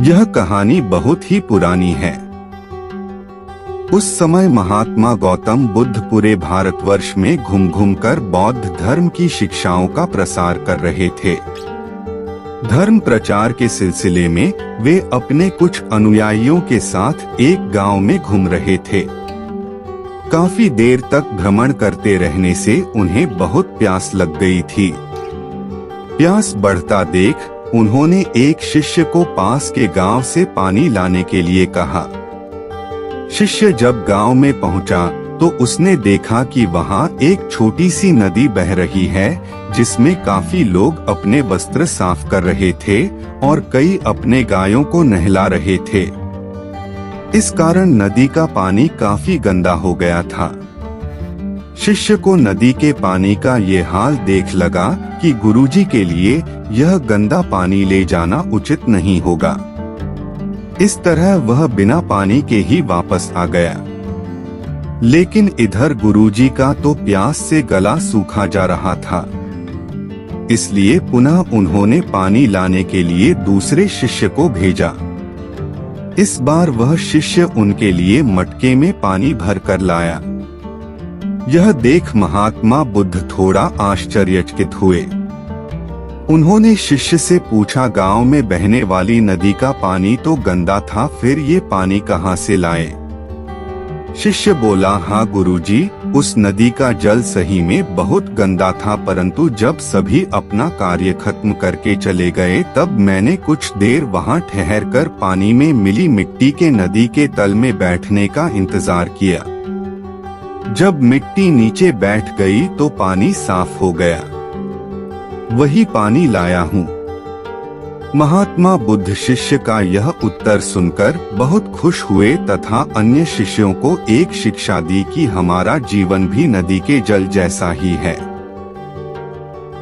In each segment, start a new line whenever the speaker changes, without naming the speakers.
यह कहानी बहुत ही पुरानी है। उस समय महात्मा गौतम बुद्ध पूरे भारतवर्ष में घूम घूम कर बौद्ध धर्म की शिक्षाओं का प्रसार कर रहे थे। धर्म प्रचार के सिलसिले में वे अपने कुछ अनुयायियों के साथ एक गांव में घूम रहे थे। काफी देर तक भ्रमण करते रहने से उन्हें बहुत प्यास लग गई थी। प्यास बढ़ता देख उन्होंने एक शिष्य को पास के गांव से पानी लाने के लिए कहा। शिष्य जब गांव में पहुंचा तो उसने देखा कि वहां एक छोटी सी नदी बह रही है, जिसमें काफी लोग अपने वस्त्र साफ कर रहे थे और कई अपने गायों को नहला रहे थे। इस कारण नदी का पानी काफी गंदा हो गया था। शिष्य को नदी के पानी का ये हाल देख लगा कि गुरुजी के लिए यह गंदा पानी ले जाना उचित नहीं होगा। इस तरह वह बिना पानी के ही वापस आ गया। लेकिन इधर गुरुजी का तो प्यास से गला सूखा जा रहा था, इसलिए पुनः उन्होंने पानी लाने के लिए दूसरे शिष्य को भेजा। इस बार वह शिष्य उनके लिए मटके में पानी भर कर लाया। यह देख महात्मा बुद्ध थोड़ा आश्चर्यचकित हुए। उन्होंने शिष्य से पूछा, गांव में बहने वाली नदी का पानी तो गंदा था, फिर ये पानी कहाँ से लाए? शिष्य बोला, हाँ गुरुजी, उस नदी का जल सही में बहुत गंदा था, परंतु जब सभी अपना कार्य खत्म करके चले गए तब मैंने कुछ देर वहां ठहरकर पानी में मिली मिट्टी के नदी के तल में बैठने का इंतजार किया। जब मिट्टी नीचे बैठ गई तो पानी साफ हो गया। वही पानी लाया हूँ। महात्मा बुद्ध शिष्य का यह उत्तर सुनकर बहुत खुश हुए तथा अन्य शिष्यों को एक शिक्षा दी कि हमारा जीवन भी नदी के जल जैसा ही है।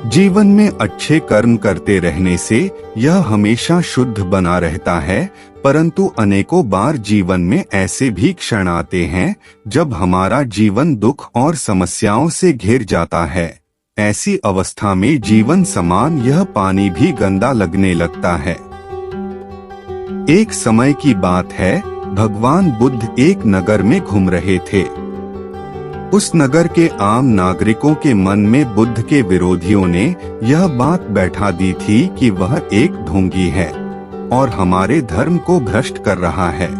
जीवन में अच्छे कर्म करते रहने से यह हमेशा शुद्ध बना रहता है, परंतु अनेकों बार जीवन में ऐसे भी क्षण आते हैं जब हमारा जीवन दुख और समस्याओं से घिर जाता है। ऐसी अवस्था में जीवन समान यह पानी भी गंदा लगने लगता है। एक समय की बात है, भगवान बुद्ध एक नगर में घूम रहे थे। उस नगर के आम नागरिकों के मन में बुद्ध के विरोधियों ने यह बात बैठा दी थी कि वह एक ढोंगी है और हमारे धर्म को भ्रष्ट कर रहा है।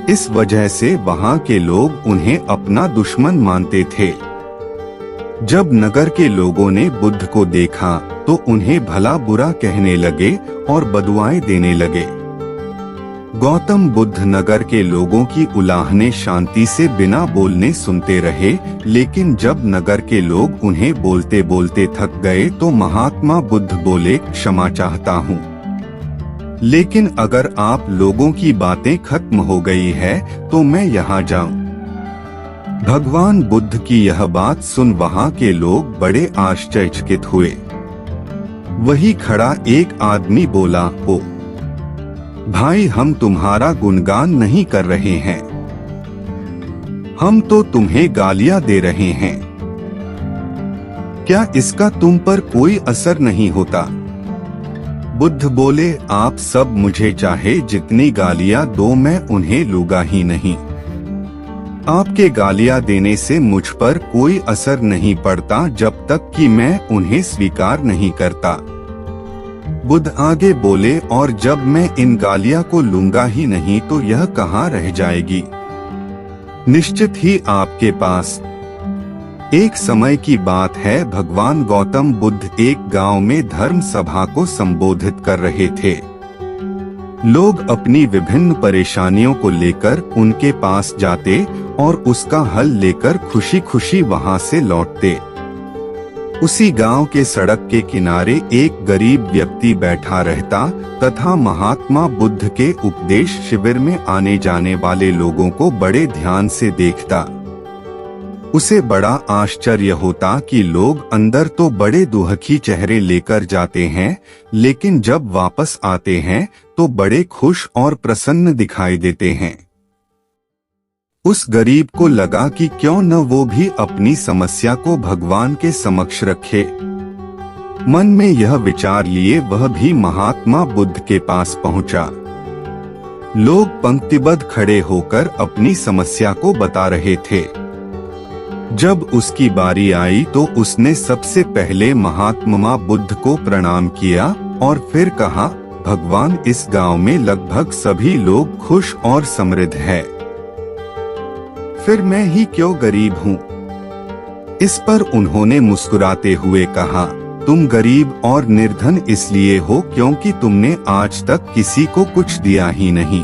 इस वजह से वहां के लोग उन्हें अपना दुश्मन मानते थे। जब नगर के लोगों ने बुद्ध को देखा तो उन्हें भला बुरा कहने लगे और बदुआएं देने लगे। गौतम बुद्ध नगर के लोगों की उलाहने शांति से बिना बोलने सुनते रहे, लेकिन जब नगर के लोग उन्हें बोलते बोलते थक गए तो महात्मा बुद्ध बोले, क्षमा चाहता हूँ, लेकिन अगर आप लोगों की बातें खत्म हो गई है तो मैं यहाँ जाऊँ। भगवान बुद्ध की यह बात सुन वहाँ के लोग बड़े आश्चर्यचकित हुए। वही खड़ा एक आदमी बोला, ओ भाई, हम तुम्हारा गुणगान नहीं कर रहे हैं, हम तो तुम्हें गालियां दे रहे हैं। क्या इसका तुम पर कोई असर नहीं होता? बुद्ध बोले, आप सब मुझे चाहे जितनी गालियां दो, मैं उन्हें लूंगा ही नहीं। आपके गालियां देने से मुझ पर कोई असर नहीं पड़ता जब तक कि मैं उन्हें स्वीकार नहीं करता। बुद्ध आगे बोले, और जब मैं इन गालियां को लूंगा ही नहीं तो यह कहाँ रह जाएगी? निश्चित ही आपके पास। एक समय की बात है, भगवान गौतम बुद्ध एक गांव में धर्म सभा को संबोधित कर रहे थे। लोग अपनी विभिन्न परेशानियों को लेकर उनके पास जाते और उसका हल लेकर खुशी खुशी वहां से लौटते। उसी गांव के सड़क के किनारे एक गरीब व्यक्ति बैठा रहता तथा महात्मा बुद्ध के उपदेश शिविर में आने जाने वाले लोगों को बड़े ध्यान से देखता। उसे बड़ा आश्चर्य होता कि लोग अंदर तो बड़े दुखी चेहरे लेकर जाते हैं, लेकिन जब वापस आते हैं तो बड़े खुश और प्रसन्न दिखाई देते हैं। उस गरीब को लगा कि क्यों न वो भी अपनी समस्या को भगवान के समक्ष रखे। मन में यह विचार लिए वह भी महात्मा बुद्ध के पास पहुंचा। लोग पंक्तिबद्ध खड़े होकर अपनी समस्या को बता रहे थे। जब उसकी बारी आई तो उसने सबसे पहले महात्मा बुद्ध को प्रणाम किया और फिर कहा, भगवान, इस गांव में लगभग सभी लोग खुश और समृद्ध हैं। फिर मैं ही क्यों गरीब हूँ? इस पर उन्होंने मुस्कुराते हुए कहा, तुम गरीब और निर्धन इसलिए हो क्योंकि तुमने आज तक किसी को कुछ दिया ही नहीं।